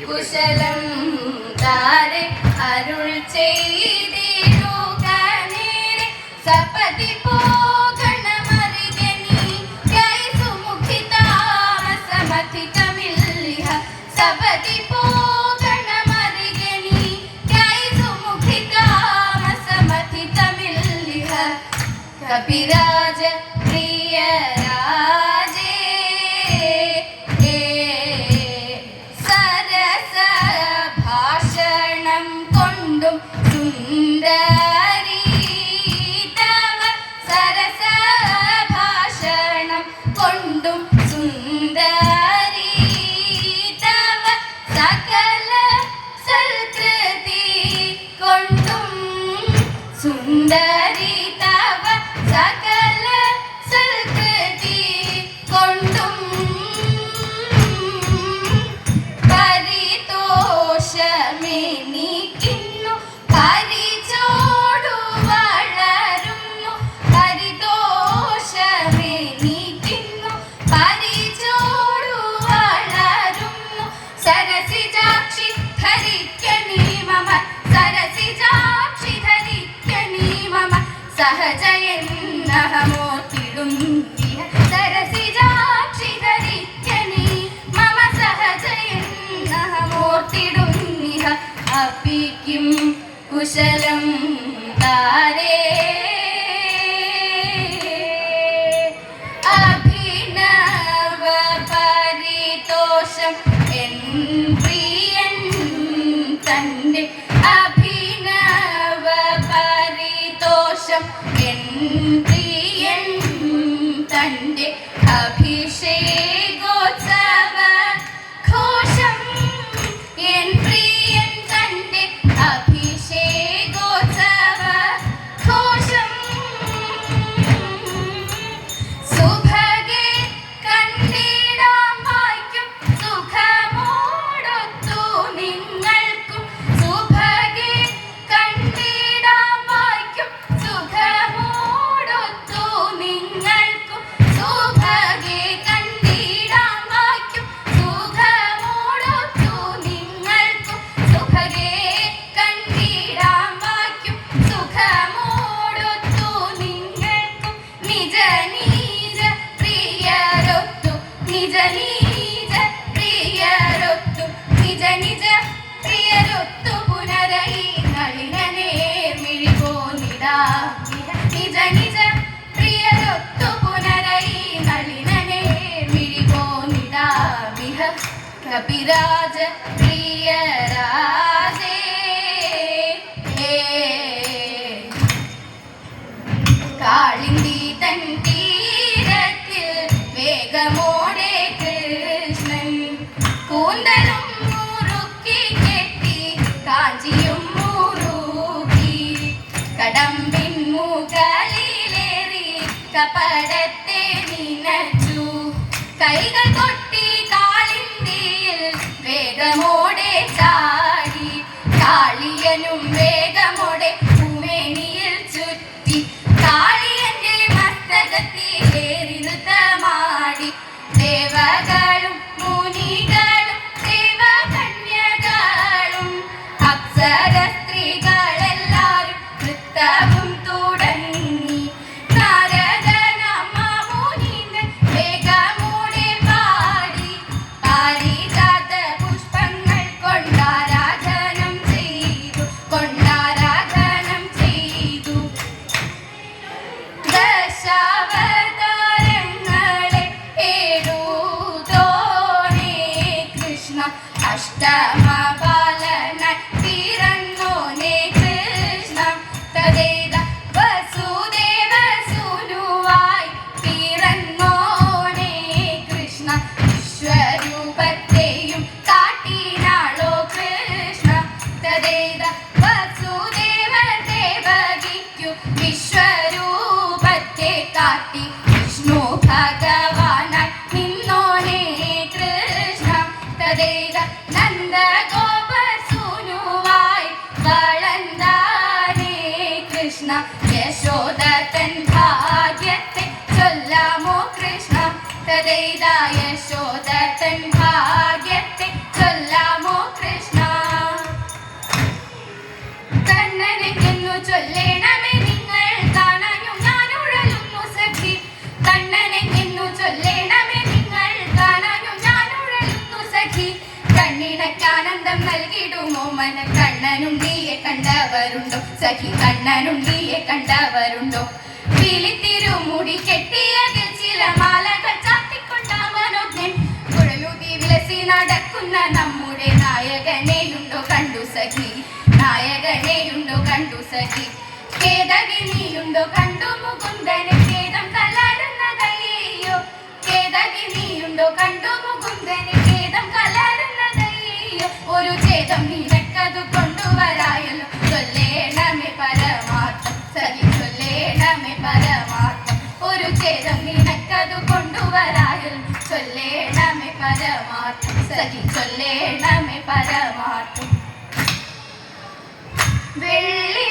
കുശലം താരെ അരുൾ ചെയ്തിടുക നേരെ സപതി പോകണമറികനി കൈസുമുഖി താമസമധിതമില്ലിഹ സപതി പോകണമറികനി കൈസുമുഖി താമസമധിതമില്ലിഹ കപിരാജ പ്രിയ സുന്ദരി തവ സകല സൽകൃതി കൊണ്ടും പരിതോഷമെനിക്കുന്നു പരിചോടു വളരുന്നു പരിതോഷമെനിക്കുന്നു പരിചോടു വളരുന്നു സരസിജാക്ഷി ധരിക്കണി മമ സരസിജാക്ഷി സഹജയന്നഹമോർത്തിടുന്നിഹ സരസിജാക്ഷി ധരിക്കണി മമ സഹജയന്നഹമോർത്തിടുന്നിഹ അപ്പിക്കും കുശലം താരേ അഭിനവ പരിതോഷം എൻ പ്രിയൻ തന്റെ അഭിനവ പരിതോഷം എൻ പ്രിയൻ തന്റെ അഭിഷേകോത്സവ ഘോഷം എൻ പ്രിയൻ തന്റെ അഭിഷേകോത്സവ ഘോഷം സുഭഗേ കണ്ടിടാൻ വായിക്കും സുഖമോടൊത്തു നിങ്ങൾക്കും സുഭഗേ കണ്ടിടാൻ വായിക്കും സുഖമോടൊത്തു നിങ്ങൾക്കും സുഭഗേ കണ്ടിടാൻ വായിക്കും സുഖമോടൊത്തു നിങ്ങൾക്കും സുഭഗേ കണ്ടിടാൻ വായിക്കും സുഖമോടൊത്തു നിങ്ങൾക്കും നിജ നീജ പ്രിയരൊത്തു നിജ നീജ പ്രിയരൊത്തു നിജ നിജ പ്രിയരൊത്തു പുനരൈ നളിനനേർമിഴി പോന്നിടാ നിജ നിജ പ്രിയരൊത്തു പുനരൈ നളിനനേർമിഴി പോന്നിടാ കപിരാജ പ്രിയരാജേ കാളിന്തി തൻ തീരത്തിൽ വേഗമോടെ കൃഷ്ണൻ കൂന്തലും മുറുക്കി കെട്ടി കാഞ്ചിയും മുറുക്കി കടമ്പിൻ മുകളിലേറി കപടത്തെ നിനച്ചു കൈകൾ കൊട്ടി കാളിന്തിയിൽ വേഗമോടെ ചാടി കാളിയനും വേഗമോടെ ഭൂമേനിയിൽ ചുറ്റി കാളിയന്റെ മസ്തകത്തിലേറി നൃത്തമാടി ദേവകളും മുനികളും ദേവകന്യകളും അപ്സര സ്ത്രീകളെല്ലാരും നൃത്തവും തുടങ്ങി നാരദനാമ മുനീന്ദ്രൻ വേഗമോടെ പാടി പാരിജാത പുഷ്പങ്ങൾ കൊണ്ടാരാധനം ചെയ്തു ദശാവതാരങ്ങളെ ഏഴുതോനേ കൃഷ്ണ അഷ്ടമബാലനായി പിറന്നോനേ കൃഷ്ണ തദേത വസുദേവസുനുവായി പിറന്നോനേ കൃഷ്ണ വിശ്വരൂപത്തെയും കാട്ടിനാളോ കൃഷ്ണ തദേത വസുദേവ ദേവകിക്കു വിശ്വരൂപത്തെ കാട്ടി വിഷ്ണു ഭഗവാനായി നിന്നോനേ കൃഷ്ണ തദേത നന്ദഗോപസുനുവായി വളർന്നാനേ കൃഷ്ണ യശോദ തൻ ഭാഗ്യത്തെ ചൊല്ലാമോ കൃഷ്ണ തദേത യശോദ തൻ ഭാഗ്യത്തെ ചൊല്ലാമോ കൃഷ്ണ കണ്ണനെന്നു ചൊല്ലേണമേ നിങ്ങൾ കാണാനും ഞാനുഴലുന്നു സഖി കണ്ണനെന്നു ചൊല്ലേണമേ നിങ്ങൾ കാണാനും ഞാനുഴലുന്നു സഖി കണ്ണിണക്കാനന്ദം നൽകിടുമോ മന കണ്ണനുണ്ടിയെ കണ്ടവരുണ്ടോ സഖി കണ്ണനുണ്ടിയെ കണ്ടവരുണ്ടോ വിളിത്തിരുമുടി കെട്ടിയതിൽ ചില മാലകൾ ചാത്തിക്കൊണ്ട മനോജ്ഞൻ കുഴലൂതി വിലസി നടക്കുന്ന നമ്മുടെ നായകനെയുണ്ടോ കണ്ടു സഖി നായകനെയുണ്ടോ കണ്ടു സഖി കേതകിനിയുണ്ടോ കണ്ടു മുകുന്ദനെ ഖേദം കലരുന്ന കയ്യോ കേതകിനിയുണ്ടോ കണ്ടു മുകുന്ദനെ ഖേദം കലരുന്ന കയ്യോ ഒരു ഛേദം നിനക്കതു കൊണ്ടുവരായല്ലോ ചൊല്ലേണമേ പരമാർത്ഥം സഖി ചൊല്ലേണമേ പരമാർത്ഥം ഒരു ഛേദം നിനക്കതു കൊണ്ടുവരായല്ലോ ചൊല്ലേണമേ പരമാർത്ഥം സഖി ചൊല്ലേണമേ പരമാർത്ഥം വെള്ളി